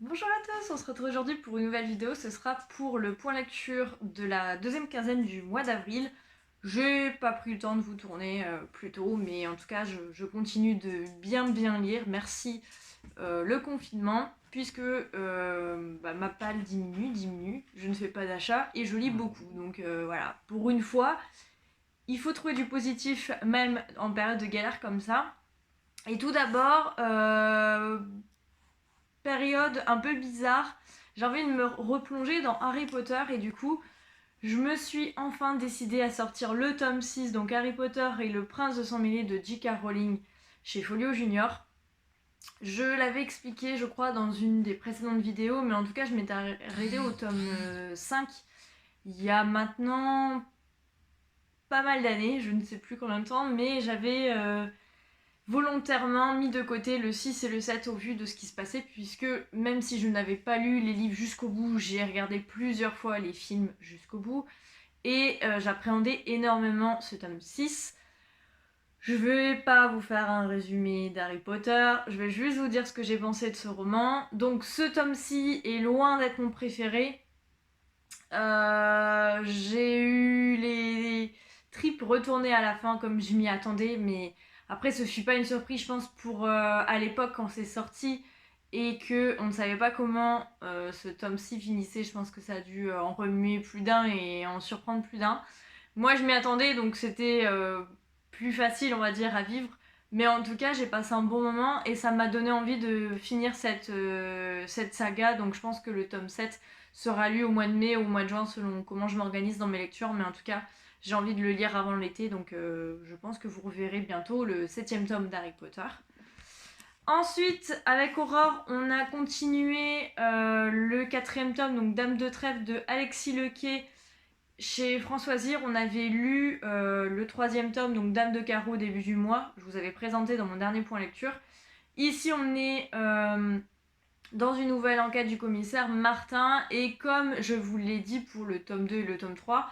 Bonjour à tous, on se retrouve aujourd'hui pour une nouvelle vidéo. Ce sera pour le point lecture de la deuxième quinzaine du mois d'avril. J'ai pas pris le temps de vous tourner plus tôt, mais en tout cas je continue de bien lire. Merci le confinement, puisque ma palle diminue, je ne fais pas d'achat et je lis beaucoup. Donc voilà, pour une fois, il faut trouver du positif même en période de galère comme ça. Et tout d'abord, période un peu bizarre, j'ai envie de me replonger dans Harry Potter et du coup, je me suis enfin décidée à sortir le tome 6, donc Harry Potter et le prince de sang mêlé de J.K. Rowling chez Folio Junior. Je l'avais expliqué, je crois, dans une des précédentes vidéos, mais en tout cas, je m'étais arrêtée au tome 5 il y a maintenant pas mal d'années, je ne sais plus combien de temps, mais j'avais volontairement mis de côté le 6 et le 7 au vu de ce qui se passait, puisque même si je n'avais pas lu les livres jusqu'au bout, j'ai regardé plusieurs fois les films jusqu'au bout, et j'appréhendais énormément ce tome 6. Je vais pas vous faire un résumé d'Harry Potter, je vais juste vous dire ce que j'ai pensé de ce roman. Donc ce tome-ci est loin d'être mon préféré. J'ai eu les tripes retournées à la fin comme je m'y attendais, mais après ce fut pas une surprise je pense pour à l'époque quand c'est sorti et que on ne savait pas comment ce tome-ci finissait. Je pense que ça a dû en remuer plus d'un et en surprendre plus d'un. Moi je m'y attendais donc c'était plus facile on va dire à vivre. Mais en tout cas, j'ai passé un bon moment et ça m'a donné envie de finir cette saga. Donc je pense que le tome 7 sera lu au mois de mai ou au mois de juin selon comment je m'organise dans mes lectures. Mais en tout cas, j'ai envie de le lire avant l'été. Donc je pense que vous reverrez bientôt le 7e tome d'Harry Potter. Ensuite, avec Aurore, on a continué le 4e tome, donc Dame de Trèfle de Alexis Lequet chez Françoisire. On avait lu le 3e tome, donc Dame de Carreau au début du mois. Je vous avais présenté dans mon dernier point lecture. Ici, on est dans une nouvelle enquête du commissaire Martin. Et comme je vous l'ai dit pour le tome 2 et le tome 3,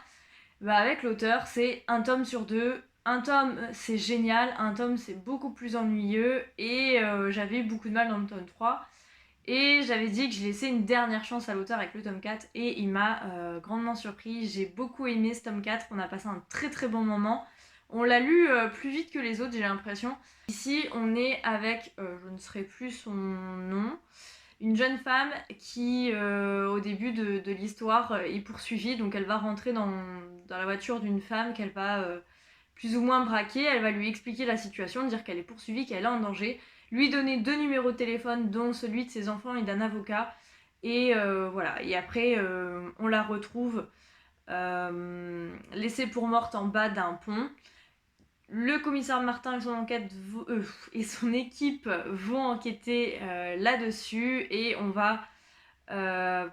avec l'auteur, c'est un tome sur deux. Un tome, c'est génial. Un tome, c'est beaucoup plus ennuyeux. Et j'avais eu beaucoup de mal dans le tome 3. Et j'avais dit que je laissais une dernière chance à l'auteur avec le tome 4 et il m'a grandement surpris. J'ai beaucoup aimé ce tome 4, on a passé un très très bon moment. On l'a lu plus vite que les autres, j'ai l'impression. Ici, on est avec, je ne saurais plus son nom, une jeune femme qui, au début de l'histoire, est poursuivie. Donc elle va rentrer dans la voiture d'une femme qu'elle va plus ou moins braquer. Elle va lui expliquer la situation, dire qu'elle est poursuivie, qu'elle est en danger, lui donner 2 numéros de téléphone, dont celui de ses enfants et d'un avocat. Et voilà. Et après, on la retrouve laissée pour morte en bas d'un pont. Le commissaire Martin et son équipe vont enquêter là-dessus et on va euh,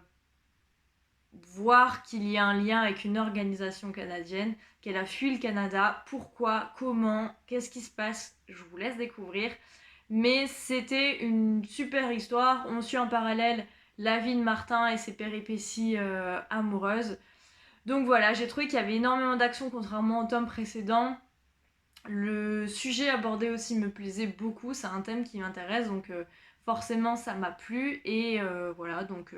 voir qu'il y a un lien avec une organisation canadienne, qu'elle a fui le Canada. Pourquoi, comment, qu'est-ce qui se passe, je vous laisse découvrir. Mais c'était une super histoire. On suit en parallèle la vie de Martin et ses péripéties amoureuses. Donc voilà, j'ai trouvé qu'il y avait énormément d'action contrairement au tome précédent. Le sujet abordé aussi me plaisait beaucoup, c'est un thème qui m'intéresse, donc forcément ça m'a plu. Et voilà, donc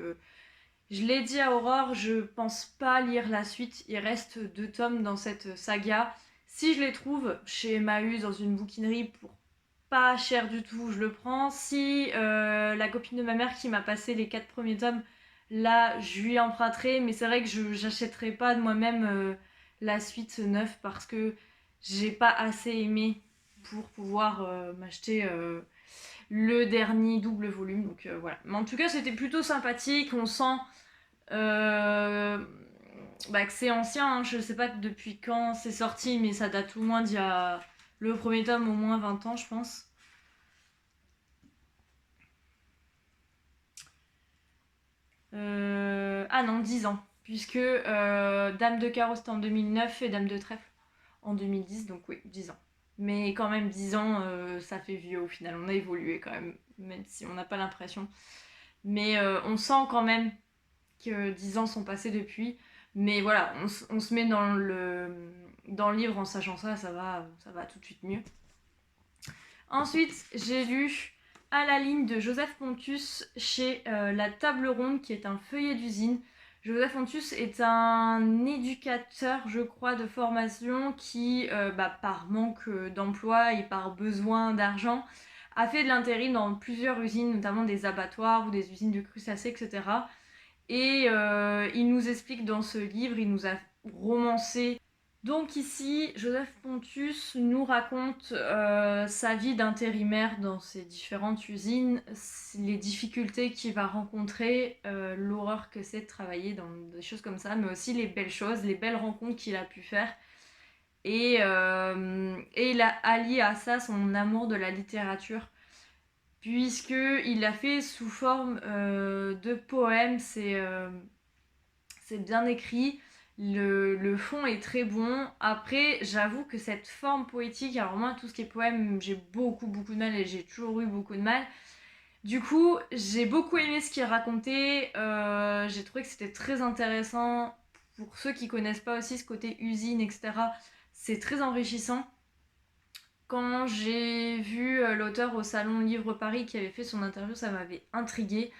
je l'ai dit à Aurore, je pense pas lire la suite. Il reste 2 tomes dans cette saga. Si je les trouve chez Emmaüs dans une bouquinerie pour pas cher du tout, je le prends. Si la copine de ma mère qui m'a passé les 4 premiers tomes, là, je lui emprunterai. Mais c'est vrai que j'achèterai pas de moi-même la suite 9 parce que j'ai pas assez aimé pour pouvoir m'acheter le dernier double volume. Donc voilà. Mais en tout cas, c'était plutôt sympathique. On sent euh, que c'est ancien, hein. Je sais pas depuis quand c'est sorti, mais ça date au moins d'il y a le premier tome au moins 20 ans, je pense. Ah non, 10 ans. Puisque Dame de Carreau c'était en 2009 et Dame de Trèfle en 2010, donc oui, 10 ans. Mais quand même, 10 ans, ça fait vieux au final. On a évolué quand même si on n'a pas l'impression. Mais on sent quand même que 10 ans sont passés depuis. Mais voilà, on se met dans le livre en sachant ça, ça va tout de suite mieux. Ensuite, j'ai lu à la ligne de Joseph Pontus chez La Table Ronde, qui est un feuillet d'usine. Joseph Pontus est un éducateur, je crois, de formation qui, par manque d'emploi et par besoin d'argent, a fait de l'intérim dans plusieurs usines, notamment des abattoirs ou des usines de crustacés, etc. Et il nous explique dans ce livre, il nous a romancé. Donc ici, Joseph Pontus nous raconte sa vie d'intérimaire dans ces différentes usines, les difficultés qu'il va rencontrer, l'horreur que c'est de travailler dans des choses comme ça, mais aussi les belles choses, les belles rencontres qu'il a pu faire. Et il a allié à ça son amour de la littérature, puisqu'il l'a fait sous forme de poèmes. C'est bien écrit, le fond est très bon. Après, j'avoue que cette forme poétique, alors moi, tout ce qui est poème, j'ai beaucoup de mal et j'ai toujours eu beaucoup de mal. Du coup, j'ai beaucoup aimé ce qu'il racontait, j'ai trouvé que c'était très intéressant. Pour ceux qui connaissent pas aussi ce côté usine, etc., c'est très enrichissant. Quand j'ai vu l'auteur au Salon Livre Paris qui avait fait son interview, ça m'avait intriguée.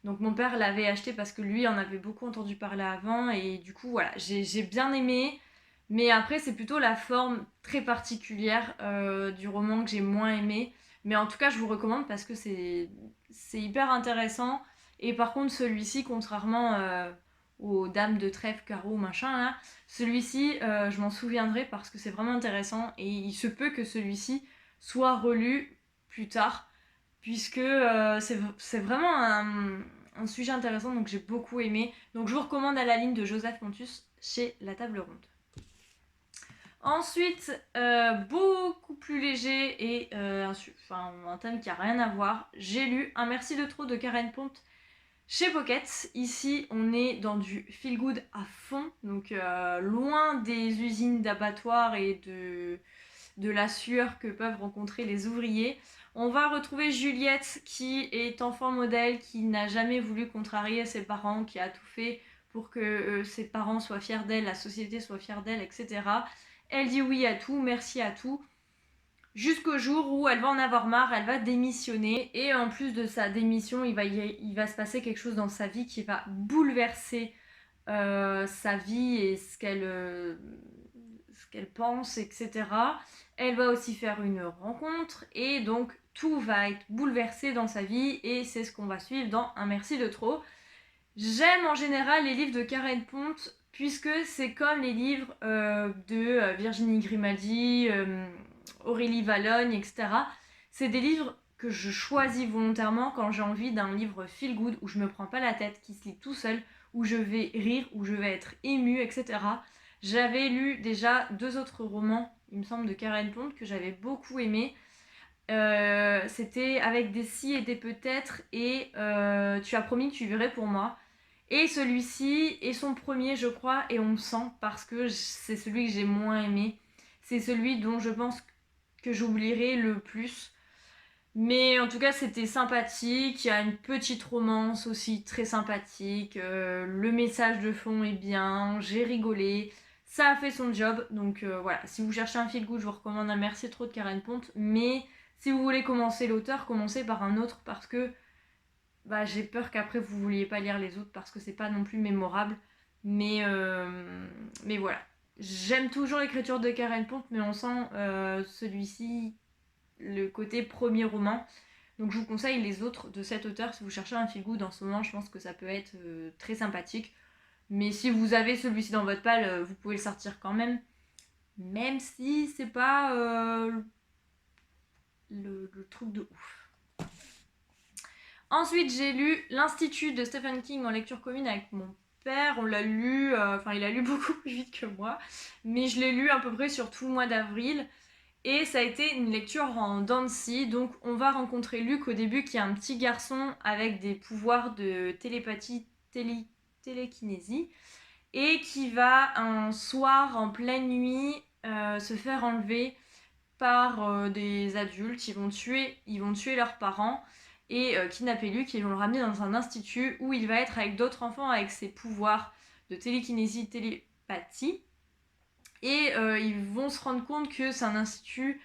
Donc mon père l'avait acheté parce que lui en avait beaucoup entendu parler avant et du coup voilà, j'ai bien aimé. Mais après c'est plutôt la forme très particulière du roman que j'ai moins aimé. Mais en tout cas je vous recommande parce que c'est hyper intéressant. Et par contre celui-ci, contrairement aux Dames de Trèfle, Carreau, machin là, celui-ci je m'en souviendrai parce que c'est vraiment intéressant. Et il se peut que celui-ci soit relu plus tard puisque c'est vraiment un sujet intéressant, donc j'ai beaucoup aimé. Donc je vous recommande à la ligne de Joseph Pontus chez La Table Ronde. Ensuite, beaucoup plus léger et un thème qui a rien à voir, j'ai lu Un merci de trop de Karen Pont chez Pocket. Ici, on est dans du feel good à fond, donc loin des usines d'abattoirs et de la sueur que peuvent rencontrer les ouvriers. On va retrouver Juliette qui est enfant modèle, qui n'a jamais voulu contrarier ses parents, qui a tout fait pour que ses parents soient fiers d'elle, la société soit fière d'elle, etc. Elle dit oui à tout, merci à tout, jusqu'au jour où elle va en avoir marre, elle va démissionner. Et en plus de sa démission, il va se passer quelque chose dans sa vie qui va bouleverser sa vie et ce qu'elle pense, etc. Elle va aussi faire une rencontre et donc tout va être bouleversé dans sa vie et c'est ce qu'on va suivre dans Un merci de trop. J'aime en général les livres de Karen Pont puisque c'est comme les livres de Virginie Grimaldi, Aurélie Vallogne, etc. C'est des livres que je choisis volontairement quand j'ai envie d'un livre feel good où je me prends pas la tête, qui se lit tout seul, où je vais rire, où je vais être émue, etc. J'avais lu déjà 2 autres romans, il me semble, de Karen Pont que j'avais beaucoup aimé. C'était Avec des si et des peut-être et Tu as promis que tu verrais pour moi. Et celui-ci est son premier, je crois, et on me sent parce que c'est celui que j'ai moins aimé. C'est celui dont je pense que j'oublierai le plus. Mais en tout cas, c'était sympathique. Il y a une petite romance aussi très sympathique. Le message de fond est bien. J'ai rigolé. Ça a fait son job. Donc voilà, si vous cherchez un feel good, je vous recommande Un merci trop de Karen Pont. Mais si vous voulez commencer l'auteur, commencez par un autre parce que j'ai peur qu'après vous vouliez pas lire les autres parce que c'est pas non plus mémorable. Mais voilà. J'aime toujours l'écriture de Karen Pont, mais on sent celui-ci le côté premier roman. Donc je vous conseille les autres de cet auteur si vous cherchez un feel good en ce moment. Je pense que ça peut être très sympathique. Mais si vous avez celui-ci dans votre palle, vous pouvez le sortir quand même. Même si c'est pas le truc de ouf. Ensuite, j'ai lu L'Institut de Stephen King en lecture commune avec mon père. On l'a lu, il a lu beaucoup plus vite que moi, mais je l'ai lu à peu près sur tout le mois d'avril. Et ça a été une lecture en dents de scie. Donc on va rencontrer Luc au début, qui est un petit garçon avec des pouvoirs de télépathie, télékinésie, et qui va un soir en pleine nuit se faire enlever par des adultes. Ils vont tuer leurs parents et kidnapper Luc, et ils vont le ramener dans un institut où il va être avec d'autres enfants avec ses pouvoirs de télékinésie, télépathie. Et ils vont se rendre compte que c'est un institut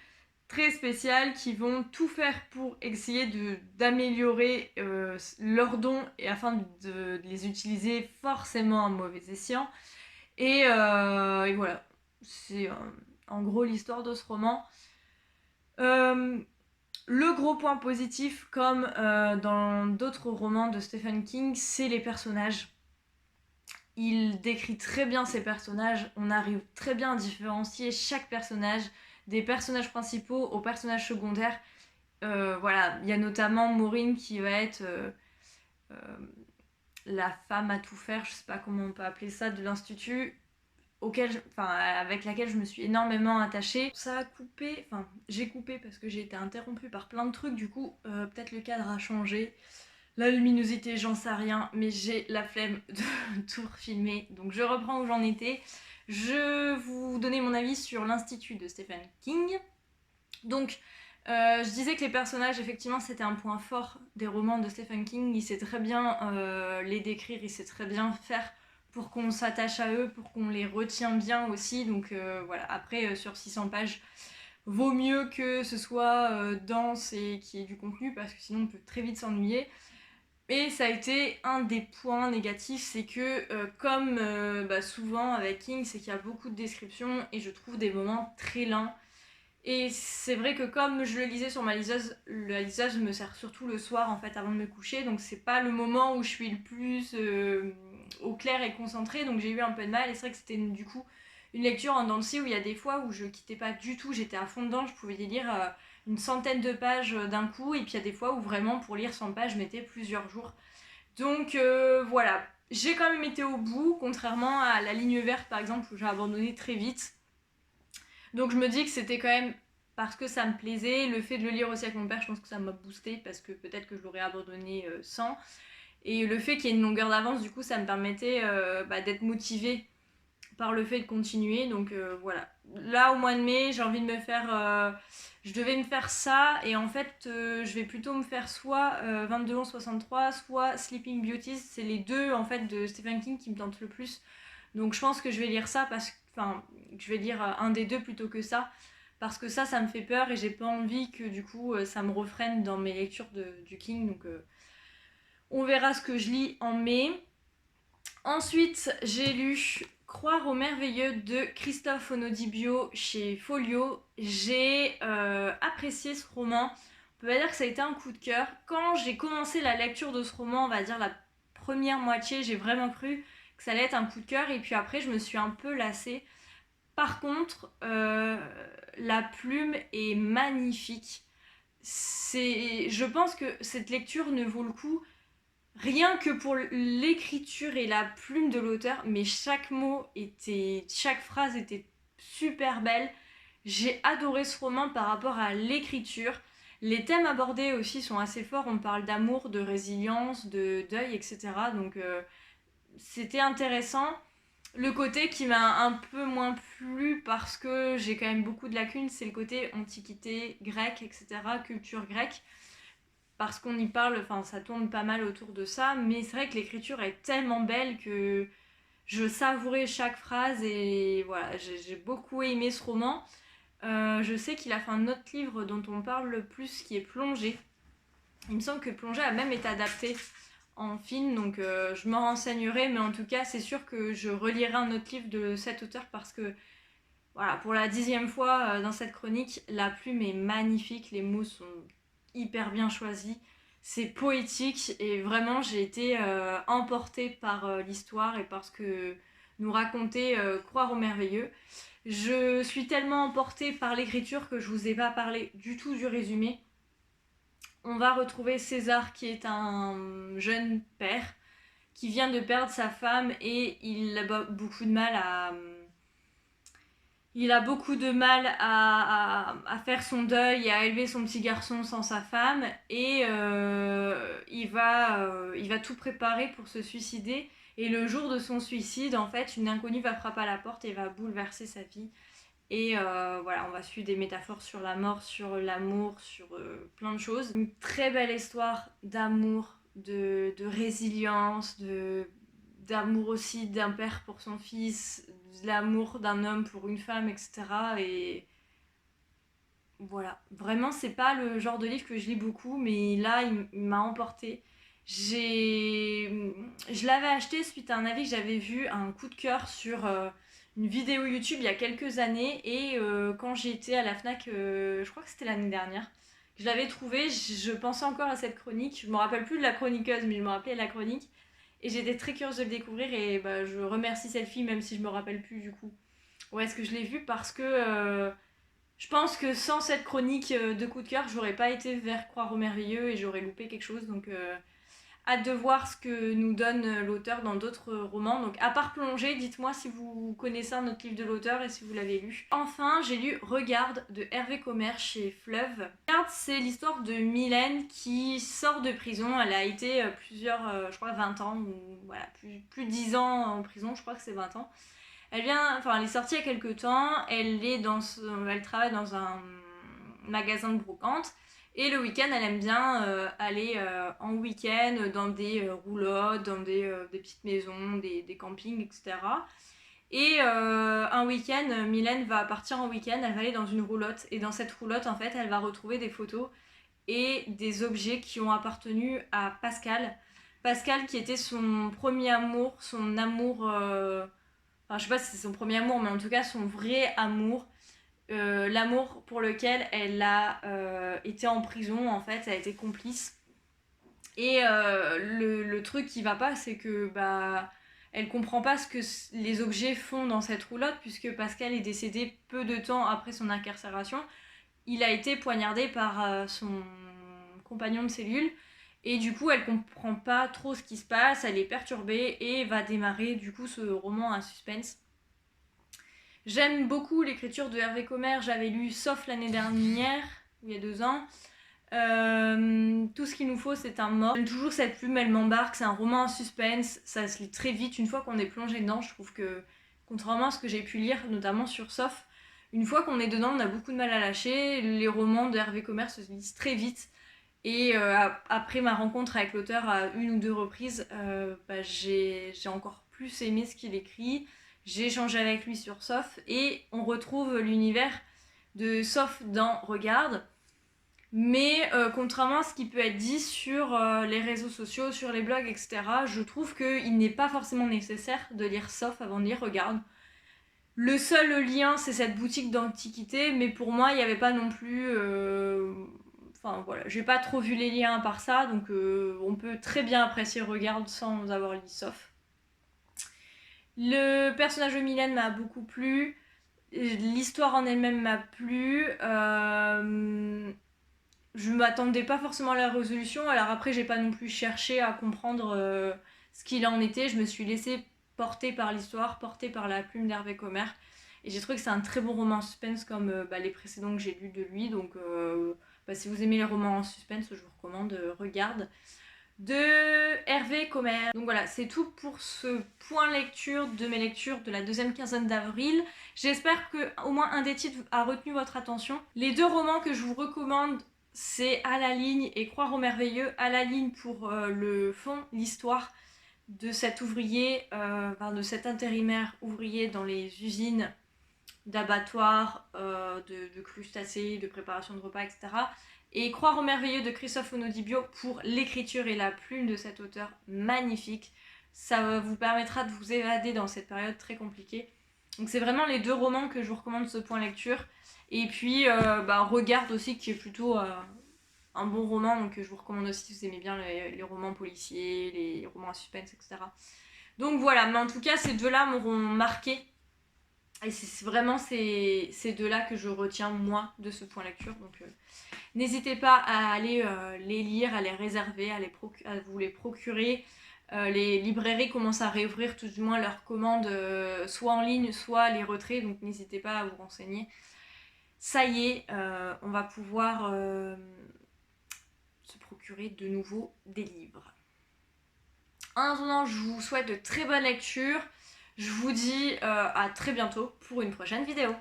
très spéciales qui vont tout faire pour essayer d'améliorer leurs dons et afin de les utiliser forcément à mauvais escient. Et voilà, c'est en gros l'histoire de ce roman. Le gros point positif, comme dans d'autres romans de Stephen King, c'est les personnages. Il décrit très bien ses personnages, on arrive très bien à différencier chaque personnage, des personnages principaux aux personnages secondaires. Voilà, il y a notamment Maureen qui va être euh, la femme à tout faire, je sais pas comment on peut appeler ça, de l'institut, avec laquelle je me suis énormément attachée. Ça a coupé, j'ai coupé parce que j'ai été interrompue par plein de trucs, du coup peut-être le cadre a changé. La luminosité, j'en sais rien, mais j'ai la flemme de tout refilmer. Donc je reprends où j'en étais. Je vous donnais mon avis sur l'Institut de Stephen King. Donc je disais que les personnages, effectivement, c'était un point fort des romans de Stephen King. Il sait très bien les décrire, il sait très bien faire pour qu'on s'attache à eux, pour qu'on les retient bien aussi. Donc voilà, après sur 600 pages, vaut mieux que ce soit dense et qu'il y ait du contenu, parce que sinon on peut très vite s'ennuyer. Et ça a été un des points négatifs, c'est que comme souvent avec King, c'est qu'il y a beaucoup de descriptions et je trouve des moments très lents. Et c'est vrai que comme je le lisais sur ma liseuse, la liseuse me sert surtout le soir en fait avant de me coucher, donc c'est pas le moment où je suis le plus au clair et concentrée, donc j'ai eu un peu de mal. Et c'est vrai que c'était du coup une lecture en dents de scie où il y a des fois où je quittais pas du tout, j'étais à fond dedans, je pouvais lire une centaine de pages d'un coup, et puis il y a des fois où vraiment pour lire 100 pages je mettais plusieurs jours. Donc voilà, j'ai quand même été au bout, contrairement à la ligne verte par exemple où j'ai abandonné très vite. Donc je me dis que c'était quand même parce que ça me plaisait. Le fait de le lire aussi avec mon père, je pense que ça m'a boosté parce que peut-être que je l'aurais abandonné sans. Et le fait qu'il y ait une longueur d'avance, du coup, ça me permettait d'être motivée par le fait de continuer. Donc voilà. Là, au mois de mai, j'ai envie de me faire. Je devais me faire ça, et en fait, je vais plutôt me faire soit 22-11-63, soit Sleeping Beauties. C'est les deux en fait de Stephen King qui me tentent le plus. Donc je pense que je vais lire ça je vais lire un des deux plutôt que ça. Parce que ça me fait peur et j'ai pas envie que du coup ça me refrène dans mes lectures du King. Donc on verra ce que je lis en mai. Ensuite, j'ai lu Croire au merveilleux de Christophe Onodibio chez Folio. J'ai apprécié ce roman. On peut pas dire que ça a été un coup de cœur. Quand j'ai commencé la lecture de ce roman, on va dire la première moitié, j'ai vraiment cru que ça allait être un coup de cœur. Et puis après, je me suis un peu lassée. Par contre, la plume est magnifique. Je pense que cette lecture ne vaut le coup rien que pour l'écriture et la plume de l'auteur, mais chaque phrase était super belle. J'ai adoré ce roman par rapport à l'écriture. Les thèmes abordés aussi sont assez forts. On parle d'amour, de résilience, de deuil, etc. Donc c'était intéressant. Le côté qui m'a un peu moins plu parce que j'ai quand même beaucoup de lacunes, c'est le côté antiquité grecque, etc., culture grecque. Parce qu'on y parle, ça tourne pas mal autour de ça, mais c'est vrai que l'écriture est tellement belle que je savourais chaque phrase et voilà, j'ai beaucoup aimé ce roman. Je sais qu'il a fait un autre livre dont on parle le plus qui est Plongée. Il me semble que Plongée a même été adapté en film, donc je me renseignerai, mais en tout cas c'est sûr que je relirai un autre livre de cet auteur parce que voilà, pour la 10e fois dans cette chronique, la plume est magnifique, les mots sont hyper bien choisis, c'est poétique et vraiment j'ai été emportée par l'histoire et par ce que nous racontait Croire au merveilleux. Je suis tellement emportée par l'écriture que je vous ai pas parlé du tout du résumé. On va retrouver César qui est un jeune père qui vient de perdre sa femme et il a beaucoup de mal à faire son deuil et à élever son petit garçon sans sa femme, et il va tout préparer pour se suicider, et le jour de son suicide en fait une inconnue va frapper à la porte et va bouleverser sa vie. Et voilà, on va suivre des métaphores sur la mort, sur l'amour, sur plein de choses. Une très belle histoire d'amour, de résilience, d'amour aussi d'un père pour son fils, de l'amour d'un homme pour une femme, etc. Et Voilà, vraiment c'est pas le genre de livre que je lis beaucoup, mais là il m'a emporté. Je l'avais acheté suite à un avis que j'avais vu, un coup de cœur sur une vidéo YouTube il y a quelques années, et quand j'ai été à la Fnac, je crois que c'était l'année dernière, je l'avais trouvé, je pensais encore à cette chronique, je me rappelle plus de la chroniqueuse, mais je me rappelais de la chronique, et j'étais très curieuse de le découvrir, et bah, je remercie cette fille même si je me rappelle plus du coup. Où est-ce que je l'ai vu, parce que je pense que sans cette chronique de coup de cœur, j'aurais pas été vers Croire au merveilleux et j'aurais loupé quelque chose. Donc, hâte de voir ce que nous donne l'auteur dans d'autres romans. Donc, à part Plongée, dites-moi si vous connaissez un autre livre de l'auteur et si vous l'avez lu. Enfin, j'ai lu Regarde de Hervé Comer chez Fleuve. Regarde, c'est l'histoire de Mylène qui sort de prison. Elle a été je crois 20 ans, ou voilà, plus de 10 ans en prison, je crois que c'est 20 ans. Elle est sortie il y a quelques temps, elle travaille dans un magasin de brocante, et le week-end, elle aime bien aller en week-end dans des roulottes, dans des petites maisons, des campings, etc. Et un week-end, Mylène va partir en week-end, elle va aller dans une roulotte, et dans cette roulotte, en fait, elle va retrouver des photos et des objets qui ont appartenu à Pascal. Pascal qui était son premier amour, son amour enfin, je sais pas si c'est son premier amour, mais en tout cas son vrai amour, l'amour pour lequel elle a été en prison, en fait, elle a été complice. Et le truc qui va pas, c'est que bah elle comprend pas ce que les objets font dans cette roulotte, puisque Pascal est décédé peu de temps après son incarcération. Il a été poignardé par son compagnon de cellule. Et du coup, elle comprend pas trop ce qui se passe, elle est perturbée et va démarrer du coup ce roman à suspense. J'aime beaucoup l'écriture de Hervé Comer, j'avais lu Sauf l'année dernière, il y a 2 ans. Tout ce qu'il nous faut, c'est un mort. J'aime toujours cette plume, elle m'embarque, c'est un roman en suspense, ça se lit très vite une fois qu'on est plongé dedans. Je trouve que, contrairement à ce que j'ai pu lire, notamment sur Sauf, une fois qu'on est dedans, on a beaucoup de mal à lâcher. Les romans de Hervé Comer se lisent très vite. Et après ma rencontre avec l'auteur à une ou deux reprises, bah, j'ai encore plus aimé ce qu'il écrit. J'ai échangé avec lui sur Sof et on retrouve l'univers de Sof dans Regarde. Mais contrairement à ce qui peut être dit sur les réseaux sociaux, sur les blogs, etc., je trouve qu'il n'est pas forcément nécessaire de lire Sof avant de lire Regarde. Le seul lien, c'est cette boutique d'antiquité, mais pour moi, il n'y avait pas non plus... Enfin voilà, j'ai pas trop vu les liens par ça, donc on peut très bien apprécier Regarde sans avoir lu Sof. Le personnage de Mylène m'a beaucoup plu. L'histoire en elle-même m'a plu. Je m'attendais pas forcément à la résolution. Alors après, j'ai pas non plus cherché à comprendre ce qu'il en était. Je me suis laissée porter par l'histoire, porter par la plume d'Hervé Comer. Et j'ai trouvé que c'est un très bon roman en suspense comme les précédents que j'ai lus de lui. Donc si vous aimez les romans en suspense, je vous recommande Regarde de Hervé Comer. Donc voilà, c'est tout pour ce point lecture de mes lectures de la deuxième quinzaine d'avril. J'espère que au moins un des titres a retenu votre attention. Les deux romans que je vous recommande, c'est À la ligne et Croire au merveilleux. À la ligne pour le fond, l'histoire de cet ouvrier, de cet intérimaire ouvrier dans les usines d'abattoirs, de crustacés, de préparation de repas, etc. Et Croire au merveilleux de Christophe Onodibio pour l'écriture et la plume de cet auteur magnifique. Ça vous permettra de vous évader dans cette période très compliquée. Donc c'est vraiment les deux romans que je vous recommande ce point lecture. Et puis Regarde aussi, qui est plutôt un bon roman, donc je vous recommande aussi si vous aimez bien les romans policiers, les romans à suspense, etc. Donc voilà, mais en tout cas ces deux-là m'auront marqué. Et c'est vraiment ces deux-là que je retiens moi de ce point lecture. Donc n'hésitez pas à aller les lire, à les réserver, à vous les procurer. Les librairies commencent à réouvrir tout du moins leurs commandes, soit en ligne, soit les retraits, donc n'hésitez pas à vous renseigner. Ça y est, on va pouvoir se procurer de nouveau des livres. En attendant, je vous souhaite de très bonnes lectures. Je vous dis à très bientôt pour une prochaine vidéo.